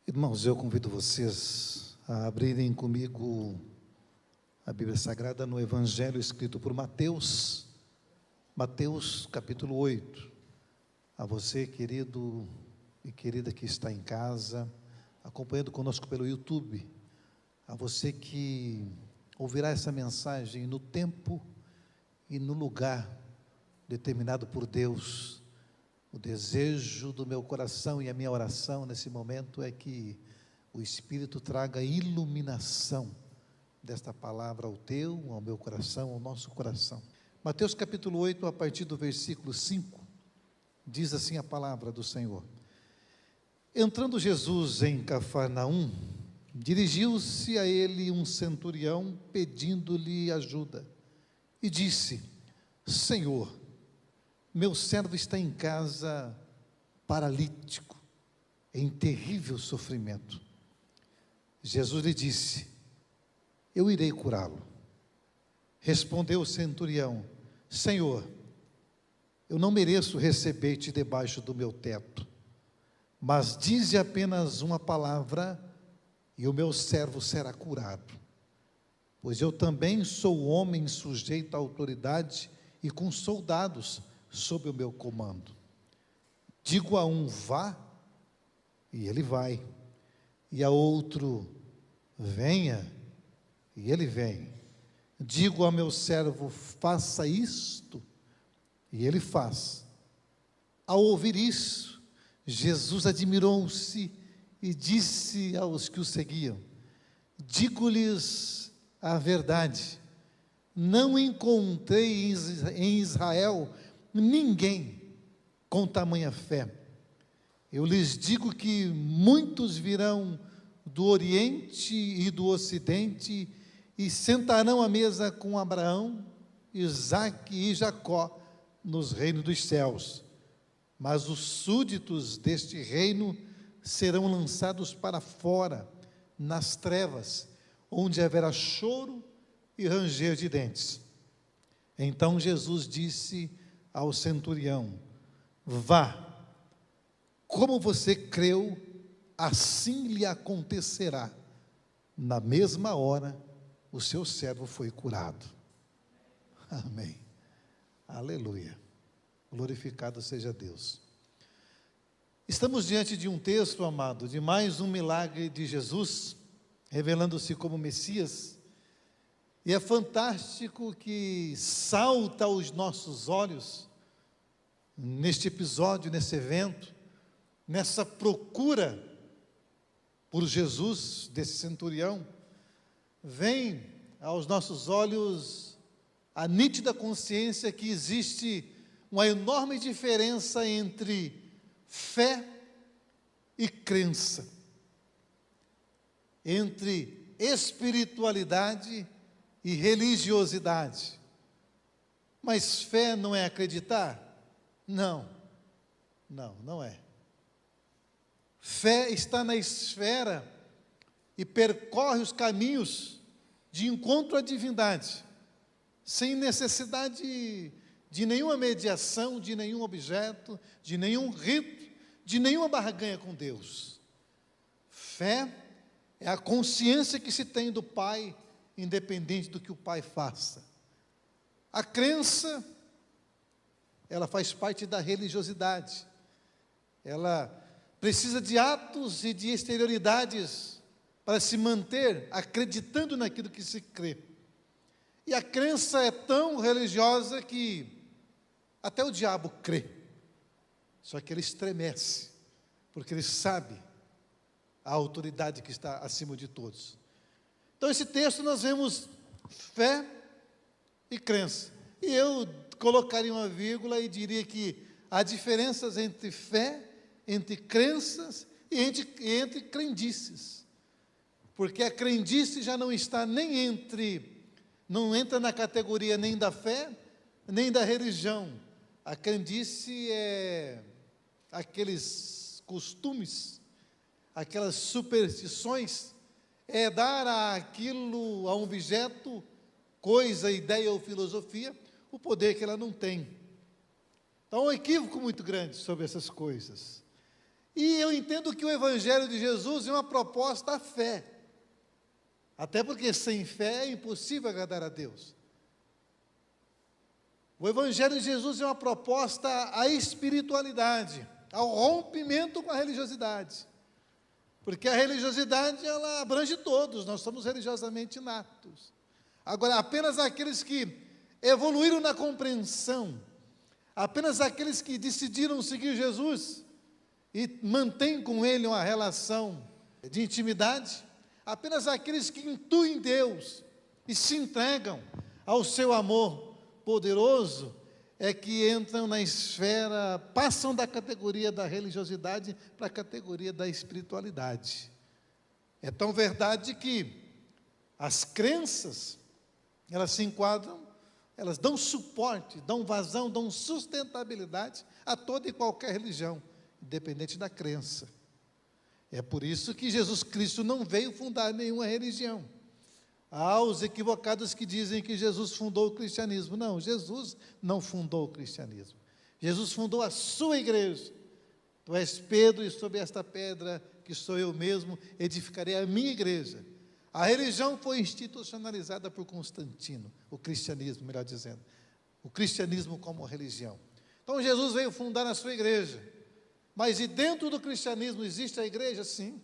Irmãos, eu convido vocês a abrirem comigo a Bíblia Sagrada no Evangelho escrito por Mateus, Mateus capítulo 8. A você, querido e querida que está em casa, acompanhando conosco pelo YouTube, a você que ouvirá essa mensagem no tempo e no lugar determinado por Deus. O desejo do meu coração e a minha oração nesse momento é que o Espírito traga iluminação desta palavra ao teu, ao meu coração, ao nosso coração. Mateus capítulo 8, a partir do versículo 5, diz assim a palavra do Senhor. Entrando Jesus em Cafarnaum, dirigiu-se a ele um centurião pedindo-lhe ajuda e disse: Senhor, meu servo está em casa paralítico, em terrível sofrimento. Jesus lhe disse: eu irei curá-lo. Respondeu o centurião: Senhor, eu não mereço receber-te debaixo do meu teto, mas dize apenas uma palavra e o meu servo será curado. Pois eu também sou homem sujeito à autoridade e com soldados sob o meu comando. Digo a um, vá, e ele vai, e a outro, venha, e ele vem. Digo ao meu servo, faça isto, e ele faz. Ao ouvir isso, Jesus admirou-se e disse aos que o seguiam: digo-lhes a verdade, não encontrei em Israel ninguém com tamanha fé. Eu lhes digo que muitos virão do Oriente e do Ocidente e sentarão à mesa com Abraão, Isaque e Jacó nos reinos dos céus. Mas os súditos deste reino serão lançados para fora, nas trevas, onde haverá choro e ranger de dentes. Então Jesus disse ao centurião: vá, como você creu, assim lhe acontecerá. Na mesma hora, o seu servo foi curado. Amém. Aleluia. Glorificado seja Deus. Estamos diante de um texto, amado, de mais um milagre de Jesus, revelando-se como Messias, e é fantástico que salta aos nossos olhos, neste episódio, nesse evento, nessa procura por Jesus, desse centurião, vem aos nossos olhos a nítida consciência que existe uma enorme diferença entre fé e crença, entre espiritualidade e religiosidade. Mas fé não é acreditar? Não é. Fé está na esfera e percorre os caminhos de encontro à divindade, sem necessidade de nenhuma mediação, de nenhum objeto, de nenhum rito, de nenhuma barganha com Deus. Fé é a consciência que se tem do Pai, independente do que o Pai faça. A crença, ela faz parte da religiosidade. Ela precisa de atos e de exterioridades para se manter acreditando naquilo que se crê. E a crença é tão religiosa que até o diabo crê. Só que ele estremece, porque ele sabe a autoridade que está acima de todos. Então, esse texto nós vemos fé e crença. E eu colocaria uma vírgula e diria que há diferenças entre fé, entre crenças e entre crendices. Porque a crendice já não está não entra na categoria nem da fé, nem da religião. A crendice é aqueles costumes, aquelas superstições, é dar àquilo, a um objeto, coisa, ideia ou filosofia, o poder que ela não tem. Então, há um equívoco muito grande sobre essas coisas. E eu entendo que o Evangelho de Jesus é uma proposta à fé. Até porque sem fé é impossível agradar a Deus. O Evangelho de Jesus é uma proposta à espiritualidade, ao rompimento com a religiosidade. Porque a religiosidade, ela abrange todos, nós somos religiosamente inatos. Agora, apenas aqueles que evoluíram na compreensão, apenas aqueles que decidiram seguir Jesus e mantêm com Ele uma relação de intimidade, apenas aqueles que intuem Deus e se entregam ao seu amor poderoso, é que entram na esfera, passam da categoria da religiosidade para a categoria da espiritualidade. É tão verdade que as crenças, elas se enquadram, elas dão suporte, dão vazão, dão sustentabilidade a toda e qualquer religião, independente da crença. É por isso que Jesus Cristo não veio fundar nenhuma religião. Há os equivocados que dizem que Jesus fundou o cristianismo. Não, Jesus não fundou o cristianismo. Jesus fundou a sua igreja. Tu és Pedro, e sobre esta pedra, que sou eu mesmo, edificarei a minha igreja. A religião foi institucionalizada por Constantino, o cristianismo, melhor dizendo. O cristianismo como religião. Então Jesus veio fundar a sua igreja. Mas e dentro do cristianismo existe a igreja? Sim.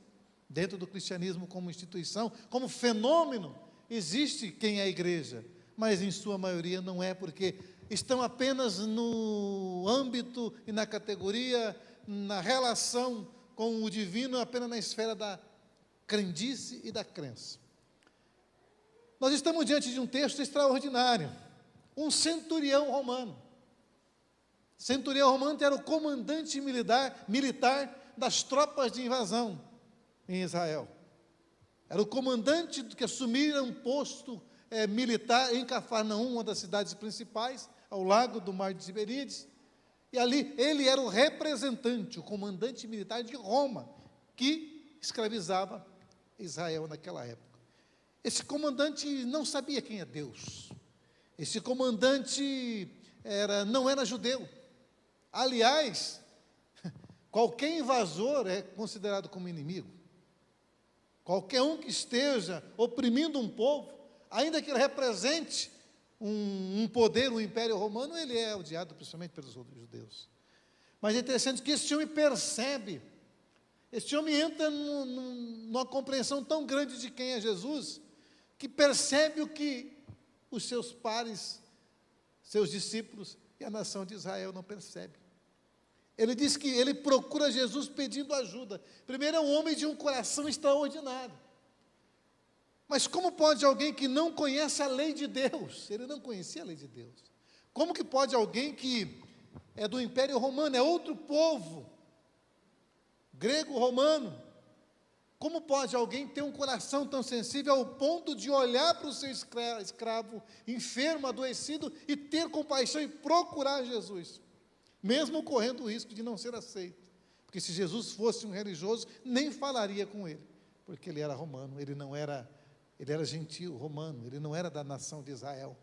Dentro do cristianismo como instituição, como fenômeno, existe quem é a igreja, mas em sua maioria não é, porque estão apenas no âmbito e na categoria, na relação com o divino, apenas na esfera da crendice e da crença. Nós estamos diante de um texto extraordinário. Um centurião romano. Centurião romano era o comandante militar das tropas de invasão em Israel. Era o comandante que assumira um posto militar em Cafarnaum, uma das cidades principais, ao largo do mar de Tiberíades. E ali ele era o representante, o comandante militar de Roma, que escravizava Israel naquela época. Esse comandante não sabia quem é Deus. Esse comandante não era judeu. Aliás, qualquer invasor é considerado como inimigo. Qualquer um que esteja oprimindo um povo, ainda que ele represente um poder, um império romano, ele é odiado principalmente pelos judeus. Mas é interessante que esse homem percebe, esse homem entra numa compreensão tão grande de quem é Jesus, que percebe o que os seus pares, seus discípulos e a nação de Israel não percebem. Ele diz que ele procura Jesus pedindo ajuda. Primeiro, é um homem de um coração extraordinário. Mas como pode alguém que não conhece a lei de Deus? Ele não conhecia a lei de Deus. Como que pode alguém que é do Império Romano, é outro povo, grego-romano, como pode alguém ter um coração tão sensível ao ponto de olhar para o seu escravo enfermo, adoecido, e ter compaixão e procurar Jesus? Mesmo correndo o risco de não ser aceito. Porque se Jesus fosse um religioso, nem falaria com ele, porque ele era romano, ele era gentil, romano, ele não era da nação de Israel.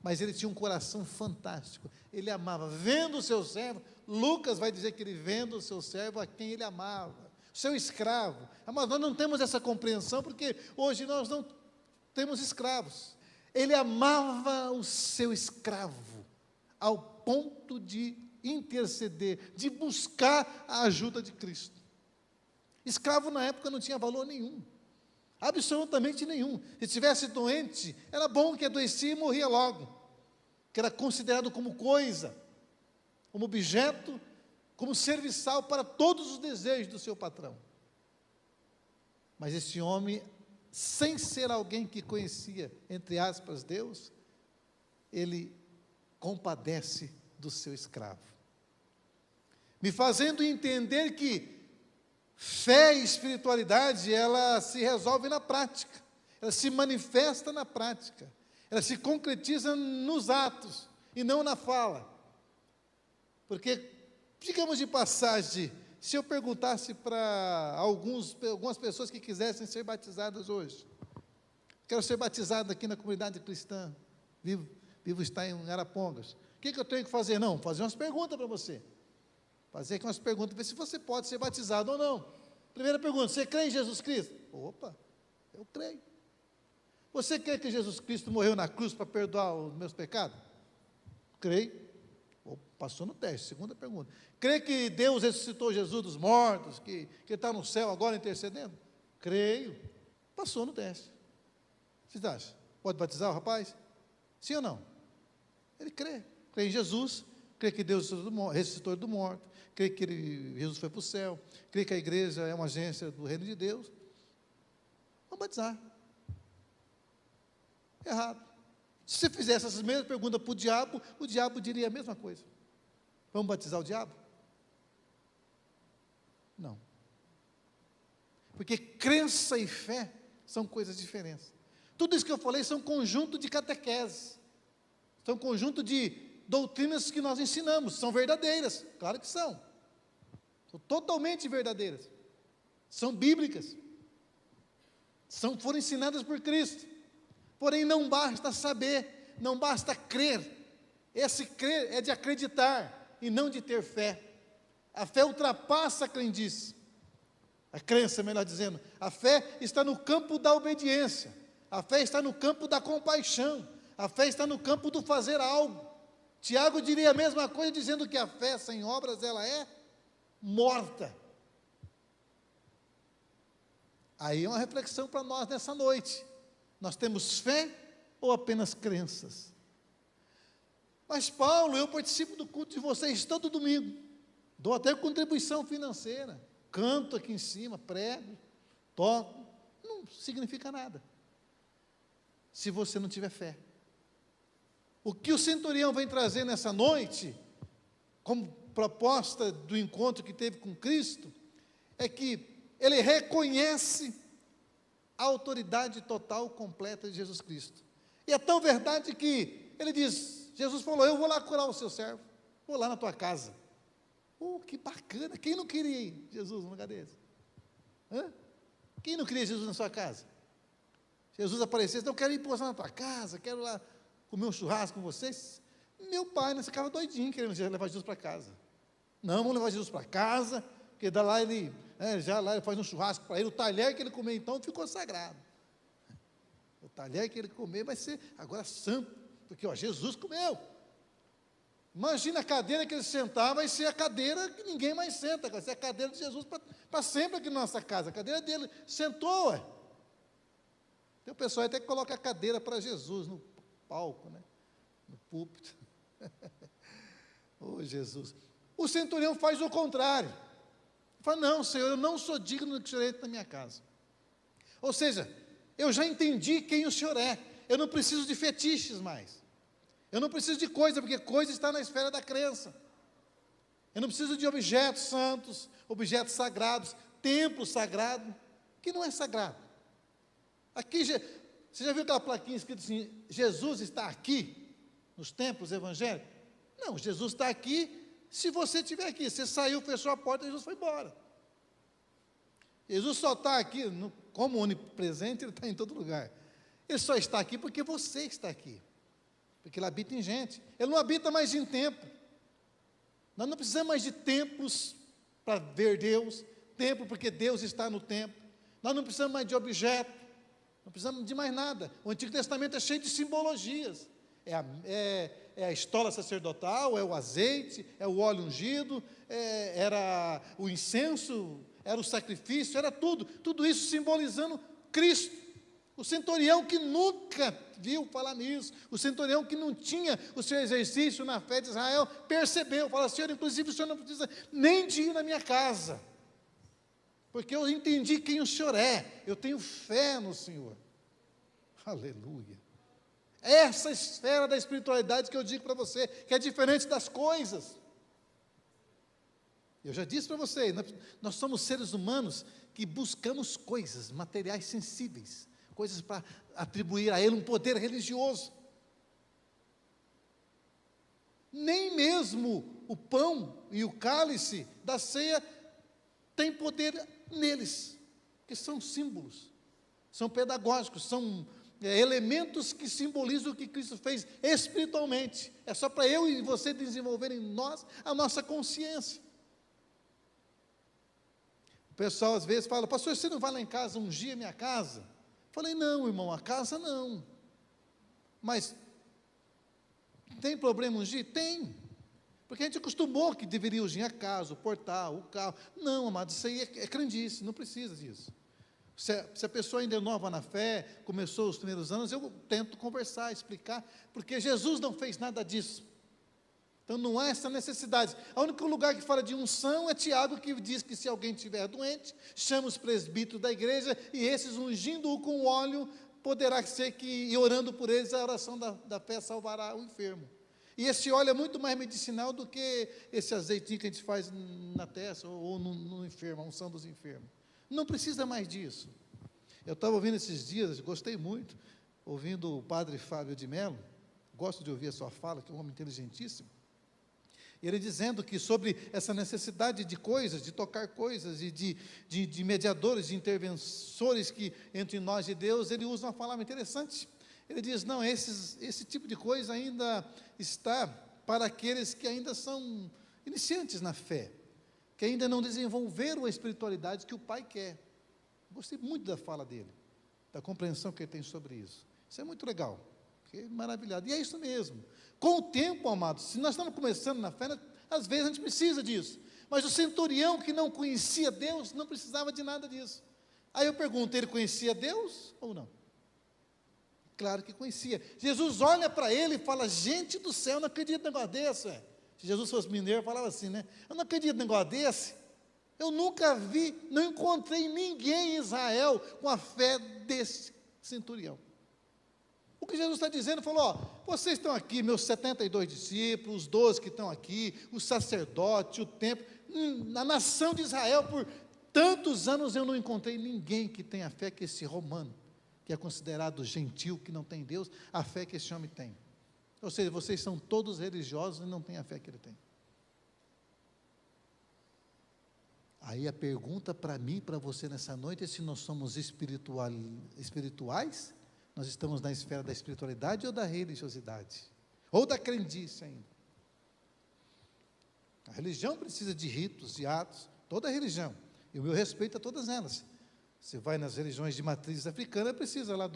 Mas ele tinha um coração fantástico, ele amava, vendo o seu servo, Lucas vai dizer que ele vendo o seu servo a quem ele amava, seu escravo. Mas nós não temos essa compreensão, porque hoje nós não temos escravos. Ele amava o seu escravo, ao ponto de interceder, de buscar a ajuda de Cristo. Escravo na época não tinha valor nenhum, absolutamente nenhum. Se estivesse doente, era bom que adoecia e morria logo, que era considerado como coisa, como objeto, como serviçal para todos os desejos do seu patrão. Mas esse homem, sem ser alguém que conhecia, entre aspas, Deus, ele compadece do seu escravo, me fazendo entender que fé e espiritualidade, ela se resolve na prática, ela se manifesta na prática, ela se concretiza nos atos e não na fala. Porque, digamos de passagem, se eu perguntasse para algumas pessoas que quisessem ser batizadas hoje, quero ser batizado aqui na comunidade cristã, vivo está em Arapongas, o que eu tenho que fazer? Não, fazer umas perguntas para você, fazer aqui umas perguntas, ver se você pode ser batizado ou não. Primeira pergunta, você crê em Jesus Cristo? Opa, eu creio. Você crê que Jesus Cristo morreu na cruz para perdoar os meus pecados? Creio. Passou no teste. Segunda pergunta, crê que Deus ressuscitou Jesus dos mortos, que está no céu agora intercedendo? Creio. Passou no teste. Vocês acham? Pode batizar o rapaz? Sim ou não? Ele crê. Crê em Jesus, crê que Deus ressuscitou do morto, crê que Jesus foi para o céu, crê que a igreja é uma agência do reino de Deus. Vamos batizar. Errado. Se você fizesse essas mesmas perguntas para o diabo diria a mesma coisa. Vamos batizar o diabo? Não. Porque crença e fé são coisas diferentes. Tudo isso que eu falei são conjunto de catequeses, são conjunto de doutrinas que nós ensinamos, são verdadeiras, claro que são totalmente verdadeiras, são bíblicas, foram ensinadas por Cristo, porém não basta saber, não basta crer, esse crer é de acreditar e não de ter fé. A fé ultrapassa a crendice, a crença, melhor dizendo. A fé está no campo da obediência, a fé está no campo da compaixão, a fé está no campo do fazer algo. Tiago diria a mesma coisa, dizendo que a fé sem obras, ela é morta. Aí é uma reflexão para nós nessa noite. Nós temos fé ou apenas crenças? Mas Paulo, eu participo do culto de vocês todo domingo, dou até contribuição financeira, canto aqui em cima, prego, toco, não significa nada, se você não tiver fé. O que o centurião vem trazer nessa noite, como proposta do encontro que teve com Cristo, é que ele reconhece a autoridade total, completa de Jesus Cristo. E é tão verdade que ele diz, Jesus falou, eu vou lá curar o seu servo, vou lá na tua casa. Que bacana, quem não queria Jesus num lugar desse? Quem não queria Jesus na sua casa? Jesus aparecesse, não, eu quero ir posar na tua casa, quero lá comer um churrasco com vocês. Meu pai, você ficava doidinho querendo levar Jesus para casa. Não, vamos levar Jesus para casa, porque da lá ele, já lá ele faz um churrasco para ele, o talher que ele comer então ficou sagrado. O talher que ele comer vai ser agora santo, porque Jesus comeu. Imagina a cadeira que ele sentar, vai ser a cadeira que ninguém mais senta, vai ser a cadeira de Jesus para sempre aqui na nossa casa, a cadeira dele, sentou, Tem o pessoal até que coloca a cadeira para Jesus no palco, no púlpito. Jesus. O centurião faz o contrário, fala, não, Senhor, eu não sou digno que o Senhor entre na minha casa. Ou seja, eu já entendi quem o Senhor é, eu não preciso de fetiches mais, eu não preciso de coisa, porque coisa está na esfera da crença. Eu não preciso de objetos santos, objetos sagrados, templo sagrado, que não é sagrado. Aqui, você já viu aquela plaquinha escrita assim, Jesus está aqui, nos templos evangélicos? Não, Jesus está aqui, se você estiver aqui, você saiu, fechou a porta, Jesus foi embora. Jesus só está aqui, como onipresente, ele está em todo lugar. Ele só está aqui porque você está aqui, porque ele habita em gente, ele não habita mais em templo. Nós não precisamos mais de templos para ver Deus, templo porque Deus está no templo. Nós não precisamos mais de objeto, não precisamos de mais nada. O Antigo Testamento é cheio de simbologias. É a estola sacerdotal, é o azeite, é o óleo ungido, era o incenso, era o sacrifício, era tudo. Tudo isso simbolizando Cristo. O centurião que nunca viu falar nisso, o centurião que não tinha o seu exercício na fé de Israel, percebeu, fala, Senhor, inclusive o Senhor não precisa nem de ir na minha casa, porque eu entendi quem o Senhor é, eu tenho fé no Senhor. Aleluia. Essa esfera da espiritualidade que eu digo para você, que é diferente das coisas. Eu já disse para você, nós somos seres humanos que buscamos coisas, materiais sensíveis, coisas para atribuir a ele um poder religioso. Nem mesmo o pão e o cálice da ceia têm poder neles, que são símbolos, são pedagógicos, são elementos que simbolizam o que Cristo fez espiritualmente. É só para eu e você desenvolver em nós a nossa consciência. pessoal às vezes fala: pastor, você não vai lá em casa ungir a minha casa? Falei: não, irmão, a casa não. Mas tem problema ungir? Tem. Porque a gente acostumou que deveria ungir a casa, o portal, o carro. Não, amado, isso aí é crendice, não precisa disso. Se a pessoa ainda é nova na fé, começou os primeiros anos, eu tento conversar, explicar, porque Jesus não fez nada disso. Então não há essa necessidade. O único lugar que fala de unção é Tiago, que diz que se alguém estiver doente, chama os presbíteros da igreja, e esses ungindo-o com óleo, poderá ser que, e orando por eles, a oração da fé salvará o enfermo. E esse óleo é muito mais medicinal do que esse azeitinho que a gente faz na testa, ou no enfermo, a unção dos enfermos. Não precisa mais disso. Eu estava ouvindo esses dias, gostei muito, ouvindo o padre Fábio de Mello, gosto de ouvir a sua fala, que é um homem inteligentíssimo, ele dizendo que sobre essa necessidade de coisas, de tocar coisas, e de mediadores, de intervensores que entre nós e Deus, ele usa uma palavra interessante. Ele diz: não, esse tipo de coisa ainda está para aqueles que ainda são iniciantes na fé, que ainda não desenvolveram a espiritualidade que o Pai quer. Gostei muito da fala dele, da compreensão que ele tem sobre isso. Isso é muito legal, fiquei maravilhado. E é isso mesmo. Com o tempo, amados, se nós estamos começando na fé, às vezes a gente precisa disso. Mas o centurião que não conhecia Deus, não precisava de nada disso. Aí eu pergunto: ele conhecia Deus ou não? Claro que conhecia. Jesus olha para ele e fala: gente do céu, eu não acredito num negócio desse. Se Jesus fosse mineiro, falava assim, né? Eu não acredito num negócio desse. Eu nunca vi, não encontrei ninguém em Israel com a fé desse centurião. O que Jesus está dizendo, falou: ó, vocês estão aqui, meus 72 discípulos, os 12 que estão aqui, o sacerdote, o templo, na nação de Israel, por tantos anos eu não encontrei ninguém que tenha a fé que esse romano, que é considerado gentil, que não tem Deus, a fé que esse homem tem. Ou seja, vocês são todos religiosos e não têm a fé que ele tem. Aí a pergunta para mim e para você nessa noite é se nós somos espirituais, nós estamos na esfera da espiritualidade ou da religiosidade, ou da crendice ainda. A religião precisa de ritos e atos, toda religião, e o meu respeito a todas elas. Você vai nas religiões de matriz africana, precisa lá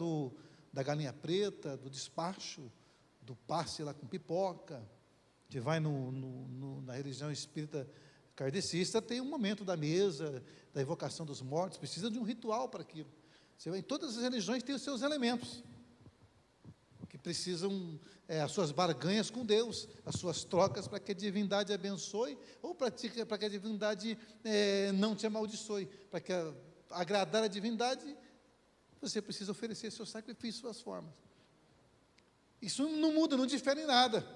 da galinha preta, do despacho, do passe lá com pipoca. Você vai na religião espírita kardecista, tem um momento da mesa, da evocação dos mortos, precisa de um ritual para aquilo. Você vai, em todas as religiões tem os seus elementos, que precisam, as suas barganhas com Deus, as suas trocas para que a divindade abençoe, ou para que a divindade não te amaldiçoe, para que agradar a divindade, você precisa oferecer seu sacrifício, suas formas. Isso não muda, não difere em nada.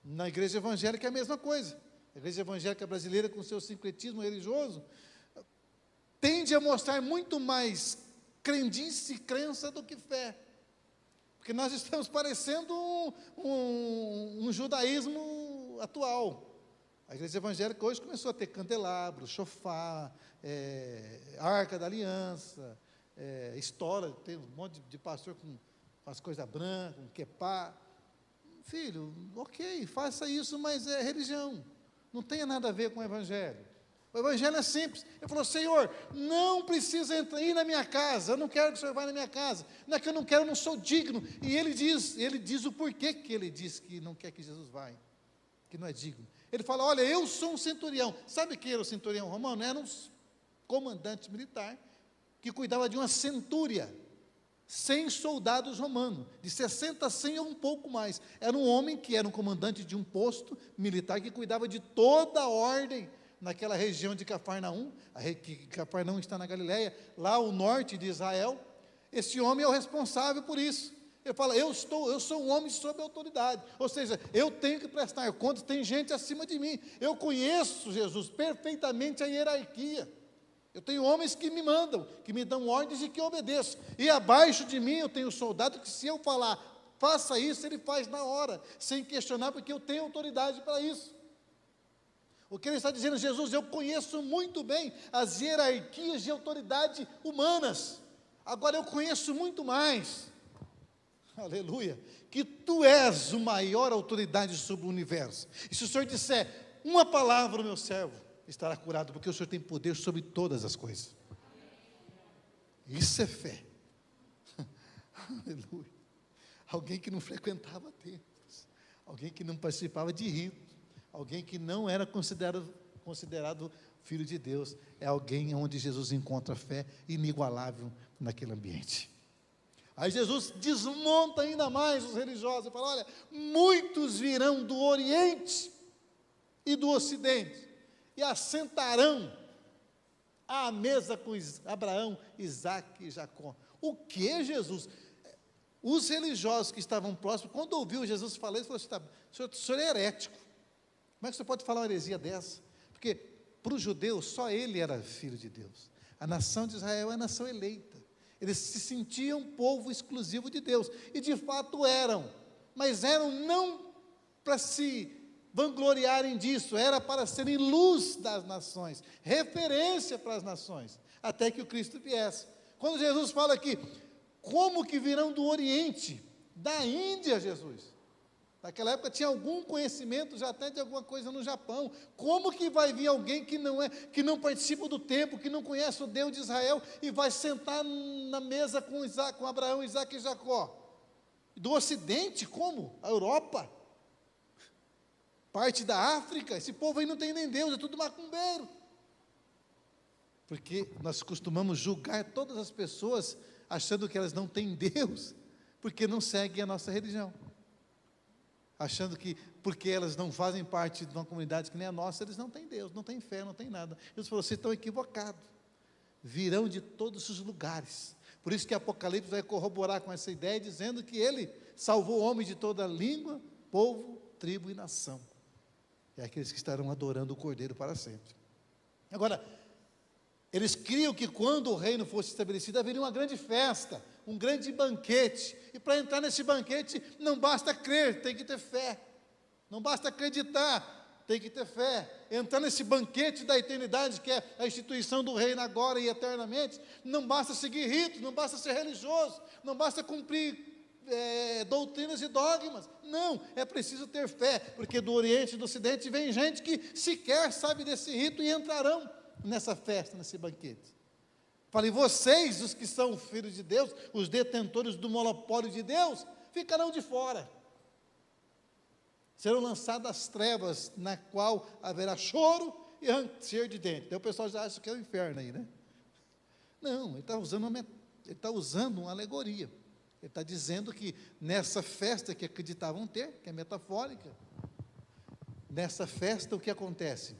Na igreja evangélica é a mesma coisa. A igreja evangélica brasileira, com seu sincretismo religioso, tende a mostrar muito mais crendice e crença do que fé. Porque nós estamos parecendo um judaísmo atual. A igreja evangélica hoje começou a ter candelabro, chofar, arca da aliança, história, tem um monte de pastor com as coisas brancas, com quepá. Filho, ok, faça isso, mas é religião. Não tem nada a ver com o evangelho. O evangelho é simples. Ele falou: Senhor, não precisa ir na minha casa, eu não quero que o Senhor vá na minha casa. Não é que eu não quero, eu não sou digno. E ele diz o porquê que ele diz que não quer que Jesus vá, que não é digno. Ele fala: olha, eu sou um centurião. Sabe quem era o centurião romano? Era um comandante militar que cuidava de uma centúria, 100 soldados romanos, de 60 a 100 ou um pouco mais. Era um homem que era um comandante de um posto militar que cuidava de toda a ordem naquela região de Cafarnaum. Cafarnaum está na Galileia, lá ao norte de Israel. Esse homem é o responsável por isso. Ele fala: eu sou um homem sob autoridade, ou seja, eu tenho que prestar contas, tem gente acima de mim. Eu conheço, Jesus, perfeitamente a hierarquia. Eu tenho homens que me mandam, que me dão ordens e que eu obedeço. E abaixo de mim eu tenho soldado que, se eu falar, faça isso, ele faz na hora, sem questionar, porque eu tenho autoridade para isso. O que ele está dizendo: Jesus, eu conheço muito bem as hierarquias de autoridade humanas. Agora eu conheço muito mais, aleluia, que tu és a maior autoridade sobre o universo. E se o Senhor disser uma palavra, meu servo, estará curado, porque o Senhor tem poder sobre todas as coisas. Isso é fé. Aleluia. Alguém que não frequentava templos, alguém que não participava de rito, alguém que não era considerado filho de Deus, é alguém onde Jesus encontra fé inigualável naquele ambiente. Aí Jesus desmonta ainda mais os religiosos e fala: olha, muitos virão do Oriente e do Ocidente e assentarão à mesa com Abraão, Isaque e Jacó. O que, Jesus? Os religiosos que estavam próximos, quando ouviu Jesus falar isso, falaram assim: o senhor é herético, como é que você pode falar uma heresia dessa? Porque para os judeus, só ele era filho de Deus. A nação de Israel é a nação eleita. Eles se sentiam povo exclusivo de Deus, e de fato eram, mas eram não para se vangloriarem disso, era para serem luz das nações, referência para as nações, até que o Cristo viesse. Quando Jesus fala aqui, como que virão do Oriente, da Índia, Jesus? Naquela época tinha algum conhecimento já até de alguma coisa no Japão. Como que vai vir alguém que não participa do templo, que não conhece o Deus de Israel e vai sentar na mesa com Abraão, Isaque e Jacó? Do Ocidente, como? A Europa? Parte da África? Esse povo aí não tem nem Deus, é tudo macumbeiro. Porque nós costumamos julgar todas as pessoas achando que elas não têm Deus, porque não seguem a nossa religião. Achando que, porque elas não fazem parte de uma comunidade que nem a nossa, eles não têm Deus, não têm fé, não têm nada. Jesus falou: vocês estão equivocados, virão de todos os lugares. Por isso que Apocalipse vai corroborar com essa ideia, dizendo que ele salvou homens de toda língua, povo, tribo e nação. É aqueles que estarão adorando o Cordeiro para sempre. Agora, eles criam que quando o reino fosse estabelecido, haveria uma grande festa, um grande banquete, e para entrar nesse banquete, não basta crer, tem que ter fé, não basta acreditar, tem que ter fé. Entrar nesse banquete da eternidade, que é a instituição do reino agora e eternamente, não basta seguir ritos, não basta ser religioso, não basta cumprir doutrinas e dogmas, não, é preciso ter fé, porque do Oriente e do Ocidente vem gente que sequer sabe desse rito e entrarão nessa festa, nesse banquete. Falei: vocês, os que são filhos de Deus, os detentores do monopólio de Deus, ficarão de fora. Serão lançados às trevas, na qual haverá choro e ranger de dentes. Então o pessoal já acha que é o inferno aí, né? Não, ele está usando uma alegoria. Ele está dizendo que nessa festa que acreditavam ter, que é metafórica, nessa festa o que acontece?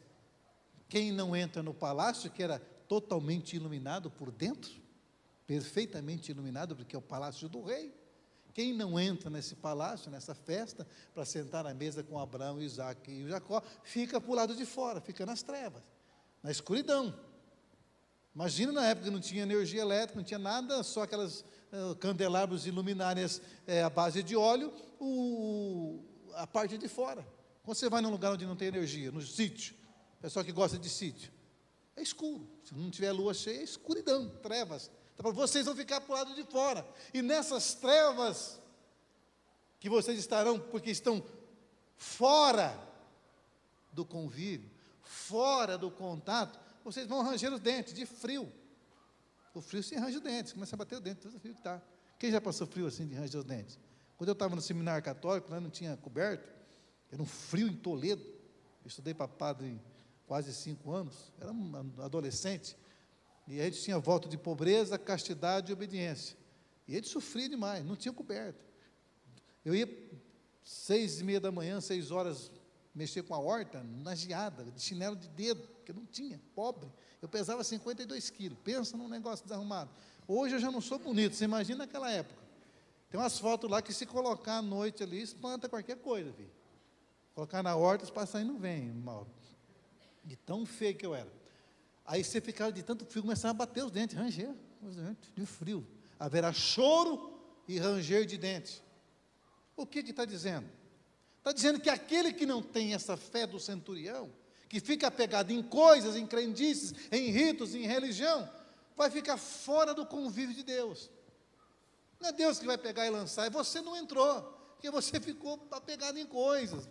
Quem não entra no palácio, que era totalmente iluminado por dentro, perfeitamente iluminado, porque é o palácio do rei, quem não entra nesse palácio, nessa festa, para sentar à mesa com Abraão, Isaque e Jacó, fica para o lado de fora, fica nas trevas, na escuridão. Imagina, na época não tinha energia elétrica, não tinha nada, só aquelas candelabros e luminárias à base de óleo, a parte de fora. Quando você vai num lugar onde não tem energia, no sítio, pessoal que gosta de sítio, é escuro. Se não tiver lua cheia, é escuridão, trevas. Então, vocês vão ficar para o lado de fora. E nessas trevas que vocês estarão, porque estão fora do convívio, fora do contato, vocês vão ranger os dentes de frio. O frio se arranja os dentes, começa a bater o dente, todo frio que está. Quem já passou frio assim de ranger os dentes? Quando eu estava no seminário católico, lá não tinha coberto, era um frio em Toledo. Eu estudei para padre quase 5 anos, era um adolescente, e a gente tinha voto de pobreza, castidade e obediência, e a gente sofria demais, não tinha coberto. Eu ia 6:30 da manhã, 6 horas, mexer com a horta, na geada, de chinelo de dedo, porque não tinha, pobre. Eu pesava 52 quilos, pensa num negócio desarrumado. Hoje eu já não sou bonito, você imagina naquela época. Tem umas fotos lá que se colocar à noite ali, espanta qualquer coisa, filho. Colocar na horta, os passarinhos não vêm, mal. De tão feio que eu era. Aí você ficava de tanto frio, começava a bater os dentes, ranger os dentes, de frio. Haverá choro e ranger de dentes. O que está dizendo? Está dizendo que aquele que não tem essa fé do centurião, que fica apegado em coisas, em crendices, em ritos, em religião, vai ficar fora do convívio de Deus. Não é Deus que vai pegar e lançar, e você não entrou, porque você ficou apegado em coisas,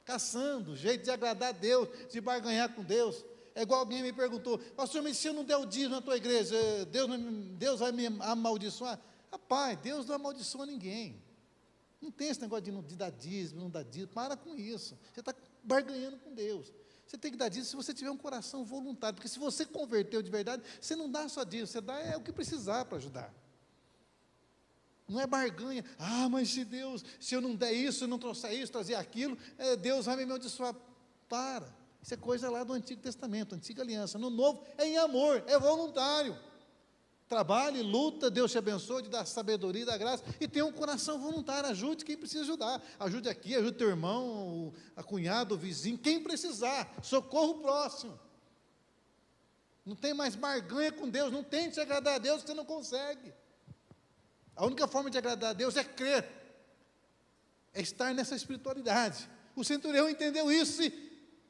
caçando, jeito de agradar a Deus, de barganhar com Deus. É igual alguém me perguntou, pastor, mas se eu não der o dízimo na tua igreja, Deus vai me amaldiçoar? Rapaz, Deus não amaldiçoa ninguém. Não tem esse negócio de dar dízimo, não dar dízimo, para com isso. Você está barganhando com Deus. Você tem que dar dízimo se você tiver um coração voluntário, porque se você converteu de verdade, você não dá só dízimo, você dá o que precisar para ajudar. Não é barganha, mas se eu não der isso, se eu não trouxer isso, trazer aquilo, Deus vai me amaldiçoar. Para, isso é coisa lá do Antigo Testamento, Antiga Aliança. No Novo é em amor, é voluntário. Trabalhe, luta, Deus te abençoe, te dá sabedoria, dá graça, e tenha um coração voluntário, ajude quem precisa ajudar, ajude aqui, ajude teu irmão, a cunhada, o vizinho, quem precisar, socorra o próximo. Não tem mais barganha com Deus, não tente agradar a Deus, você não consegue. A única forma de agradar a Deus é crer, é estar nessa espiritualidade. O centurião entendeu isso,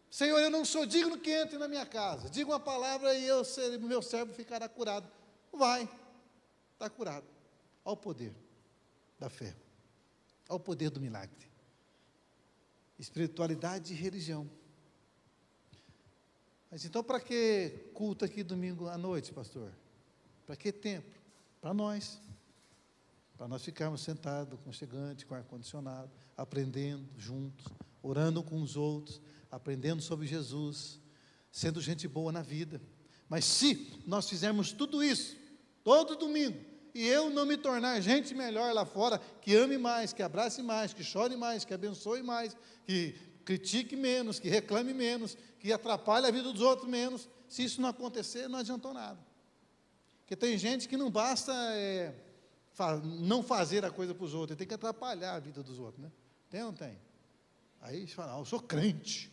Senhor, eu não sou digno que entre na minha casa, diga uma palavra e meu servo ficará curado. Vai, está curado. Ao poder da fé, ao poder do milagre. Espiritualidade e religião. Mas então, para que culto aqui domingo à noite, pastor? Para que tempo? Para nós ficarmos sentados, aconchegantes, com ar-condicionado, aprendendo juntos, orando com os outros, aprendendo sobre Jesus, sendo gente boa na vida. Mas se nós fizermos tudo isso, todo domingo, e eu não me tornar gente melhor lá fora, que ame mais, que abrace mais, que chore mais, que abençoe mais, que critique menos, que reclame menos, que atrapalhe a vida dos outros menos, se isso não acontecer, não adiantou nada. Porque tem gente que não basta não fazer a coisa para os outros, tem que atrapalhar a vida dos outros, né? Tem ou não tem? Aí você fala, eu sou crente,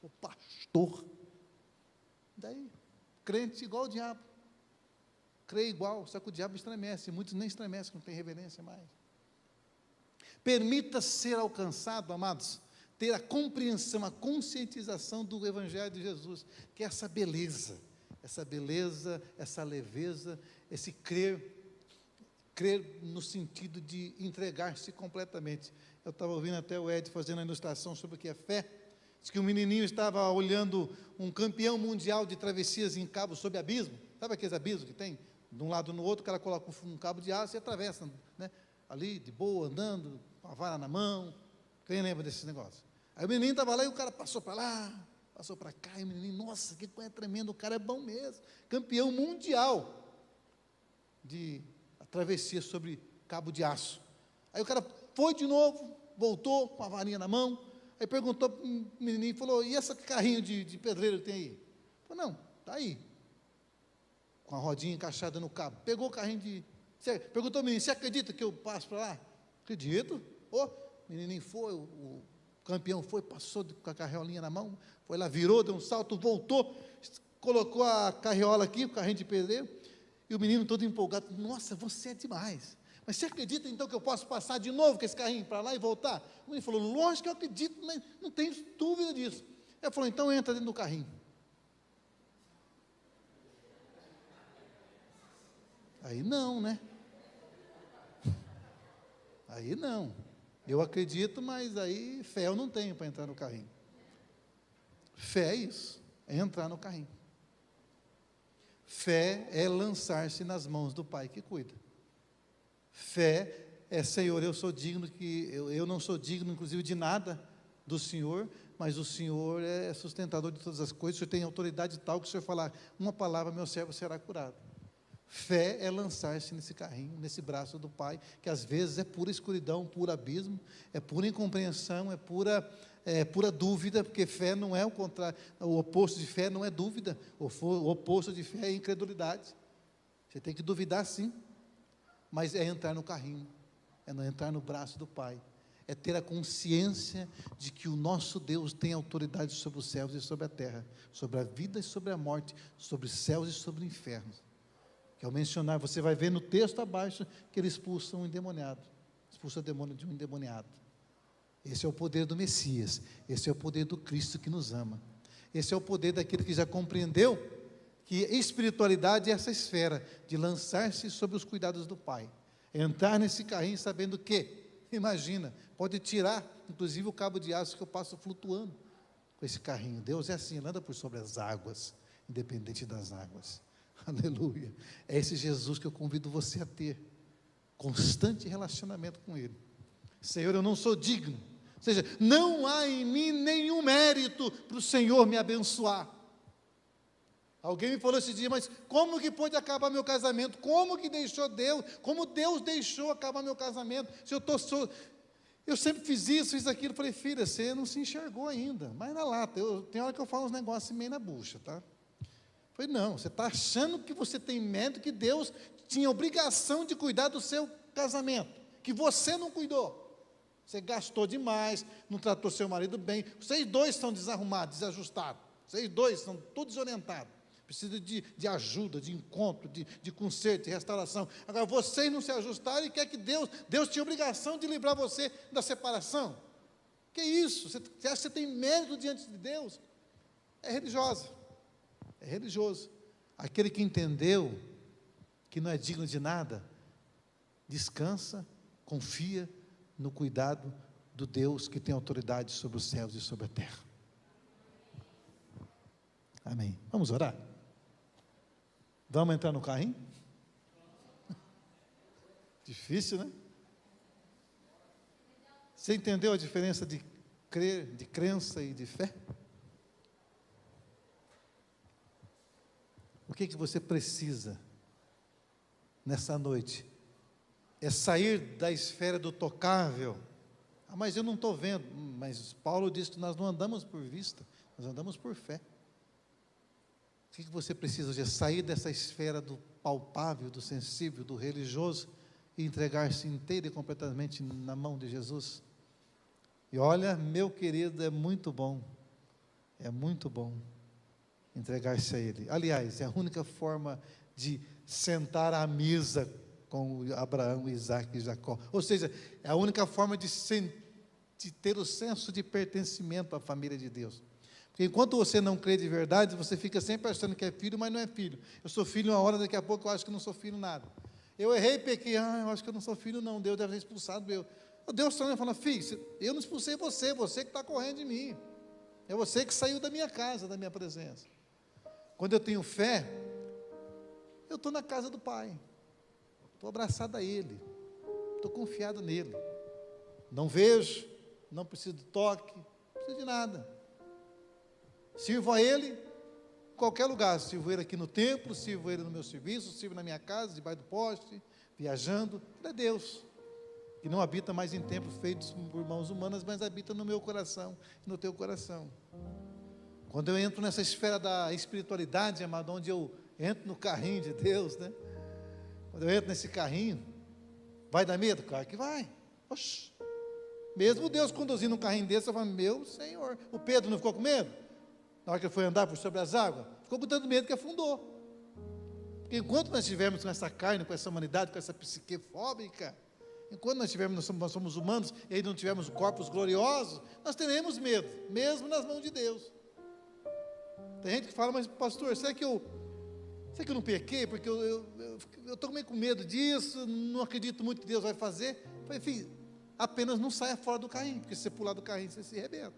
sou pastor. Daí, crente igual o diabo. Crê igual, só que o diabo estremece, muitos nem estremecem, não tem reverência mais. Permita ser alcançado, amados, ter a compreensão, a conscientização do Evangelho de Jesus, que é essa beleza, essa leveza, esse crer no sentido de entregar-se completamente. Eu estava ouvindo até o Ed fazendo a ilustração sobre o que é fé. Diz que um menininho estava olhando um campeão mundial de travessias em cabo sob abismo. Sabe aqueles abismos que tem? De um lado no outro, o cara coloca um cabo de aço e atravessa, né? Ali, de boa, andando, com a vara na mão. Quem lembra desses negócios? Aí o menino estava lá e o cara passou para lá, passou para cá, e o menino, nossa, que coisa tremenda, o cara é bom mesmo. Campeão mundial de travessia sobre cabo de aço. Aí o cara foi de novo, voltou com a varinha na mão, aí perguntou para o menininho, falou, e esse carrinho de pedreiro que tem aí? Falou, não, está aí, com a rodinha encaixada no cabo. Pegou o carrinho perguntou ao menino, você acredita que eu passo para lá? Acredito. O menininho foi, o campeão foi, passou com a carriolinha na mão, foi lá, virou, deu um salto, voltou, colocou a carriola aqui, o carrinho de pedreiro, e o menino todo empolgado, nossa, você é demais. Mas você acredita então que eu posso passar de novo com esse carrinho para lá e voltar? O menino falou, lógico que eu acredito, mas não tenho dúvida disso. Ele falou, então entra dentro do carrinho. Aí não, né? Aí não. Eu acredito, mas aí fé eu não tenho para entrar no carrinho. Fé é isso, é entrar no carrinho. Fé é lançar-se nas mãos do Pai que cuida. Fé é, Senhor, eu não sou digno, inclusive, de nada do Senhor, mas o Senhor é sustentador de todas as coisas, o Senhor tem autoridade tal que o Senhor falar uma palavra, meu servo será curado. Fé é lançar-se nesse carrinho, nesse braço do Pai, que às vezes é pura escuridão, puro abismo, é pura incompreensão, é pura dúvida, porque fé não é o contrário, o oposto de fé não é dúvida, o oposto de fé é incredulidade. Você tem que duvidar sim, mas é entrar no carrinho, é não entrar no braço do Pai, é ter a consciência de que o nosso Deus tem autoridade sobre os céus e sobre a terra, sobre a vida e sobre a morte, sobre os céus e sobre o inferno. Que ao mencionar, você vai ver no texto abaixo que ele expulsa um endemoniado, expulsa o demônio de um endemoniado. Esse é o poder do Messias, esse é o poder do Cristo que nos ama, esse é o poder daquele que já compreendeu que espiritualidade é essa esfera de lançar-se sobre os cuidados do Pai, entrar nesse carrinho sabendo que, imagina, pode tirar inclusive o cabo de aço que eu passo flutuando, com esse carrinho. Deus é assim, ele anda por sobre as águas, independente das águas. Aleluia. É esse Jesus que eu convido você a ter. Constante relacionamento com Ele. Senhor, eu não sou digno. Ou seja, não há em mim nenhum mérito para o Senhor me abençoar. Alguém me falou esse dia, mas como que pode acabar meu casamento? Como que deixou Deus? Como Deus deixou acabar meu casamento? Se eu sempre fiz isso, fiz aquilo. Falei, filha, você não se enxergou ainda. Mas na lata, tem hora que eu falo uns negócios meio na bucha, tá? Falei, não, você está achando que você tem mérito, que Deus tinha obrigação de cuidar do seu casamento, que você não cuidou. Você gastou demais, não tratou seu marido bem. Vocês dois estão desarrumados, desajustados. Vocês dois estão todos desorientados. Precisa de ajuda, de encontro, de conserto, de restauração. Agora, vocês não se ajustaram e quer que Deus tinha obrigação de livrar você da separação. Que isso? Você acha que você tem mérito diante de Deus? É religiosa. É religioso. Aquele que entendeu que não é digno de nada, descansa, confia no cuidado do Deus que tem autoridade sobre os céus e sobre a terra. Amém. Vamos orar? Vamos entrar no carrinho? Difícil, né? Você entendeu a diferença de crer, de crença e de fé? O que você precisa nessa noite? É sair da esfera do tocável. Ah, mas eu não estou vendo. Mas Paulo disse que nós não andamos por vista, nós andamos por fé. O que você precisa hoje? É sair dessa esfera do palpável, do sensível, do religioso e entregar-se inteiro e completamente na mão de Jesus. E olha, meu querido, é muito bom entregar-se a Ele. Aliás, é a única forma de sentar à mesa com Abraão, Isaac e Jacó. Ou seja, é a única forma de ter o senso de pertencimento à família de Deus. Porque enquanto você não crê de verdade, você fica sempre achando que é filho, mas não é filho. Eu sou filho uma hora, daqui a pouco eu acho que não sou filho nada. Eu errei, pequei, eu acho que eu não sou filho não, Deus deve ter expulsado eu. Deus está falando, filho, eu não expulsei você que está correndo de mim. É você que saiu da minha casa, da minha presença. Quando eu tenho fé, eu estou na casa do Pai. Estou abraçado a Ele, estou confiado nele, não vejo, não preciso de toque, não preciso de nada, sirvo a Ele em qualquer lugar, sirvo Ele aqui no templo, sirvo Ele no meu serviço, sirvo na minha casa, debaixo do poste, viajando. Ele é Deus, que não habita mais em templos feitos por mãos humanas, mas habita no meu coração, no teu coração. Quando eu entro nessa esfera da espiritualidade, amado, onde eu entro no carrinho de Deus, né? Quando eu entro nesse carrinho, vai dar medo? Claro que vai. Oxi. Mesmo Deus conduzindo um carrinho desse, eu falo, meu Senhor. O Pedro não ficou com medo? Na hora que ele foi andar por sobre as águas? Ficou com tanto medo que afundou. Porque enquanto nós estivermos com essa carne, com essa humanidade, com essa psique fóbica, enquanto nós somos humanos, e aí não tivermos corpos gloriosos, nós teremos medo, mesmo nas mãos de Deus. Tem gente que fala, mas pastor, será que eu não pequei, porque eu estou meio com medo disso, não acredito muito que Deus vai fazer. Eu falei, filho, apenas não saia fora do carrinho, porque se você pular do carrinho, você se arrebenta,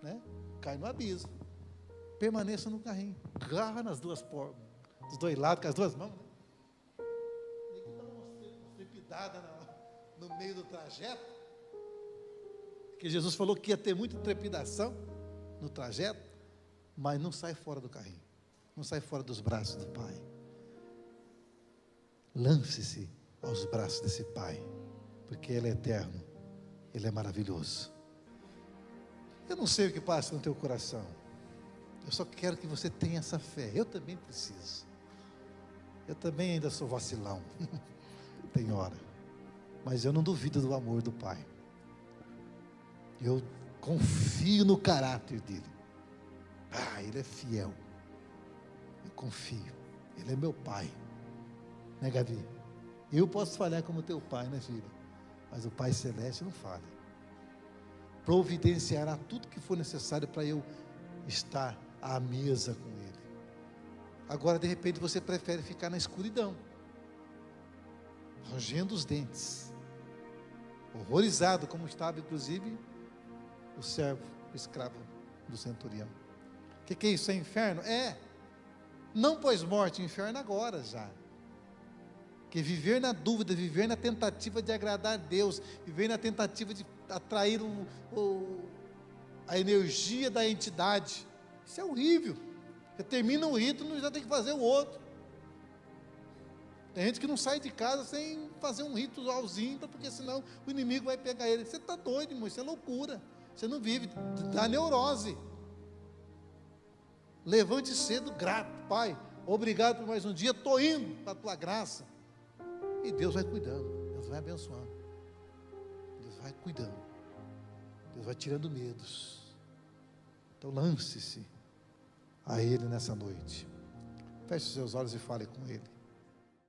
né? Cai no abismo. Permaneça no carrinho, garra nas dos dois lados, com as duas mãos, né? Tem que dar uma trepidada no meio do trajeto, que Jesus falou que ia ter muita trepidação no trajeto, mas não sai fora do carrinho. Não sai fora dos braços do Pai. Lance-se aos braços desse Pai, porque Ele é eterno, Ele é maravilhoso. Eu não sei o que passa no teu coração, eu só quero que você tenha essa fé. Eu também preciso, eu também ainda sou vacilão, tem hora, mas eu não duvido do amor do Pai, eu confio no caráter dEle. Ele é fiel. Eu confio, Ele é meu Pai, né, Gabi? Eu posso falhar como teu pai, né, filha? Mas o Pai Celeste não falha. Providenciará tudo que for necessário para eu estar à mesa com Ele. Agora, de repente, você prefere ficar na escuridão, rangendo os dentes, horrorizado, como estava, inclusive, o servo, o escravo do centurião. O que é isso? É inferno? É. Não pôs morte, inferno agora já. Porque viver na dúvida, viver na tentativa de agradar a Deus, viver na tentativa de atrair a energia da entidade, isso é horrível. Você termina um rito e já tem que fazer o outro. Tem gente que não sai de casa sem fazer um ritualzinho, porque senão o inimigo vai pegar ele. Você está doido, irmão, isso é loucura. Você não vive, dá neurose. Levante cedo, grato, Pai, obrigado por mais um dia, estou indo para a tua graça. E Deus vai cuidando, Deus vai abençoando, Deus vai cuidando, Deus vai tirando medos. Então lance-se a Ele nessa noite. Feche os seus olhos e fale com Ele.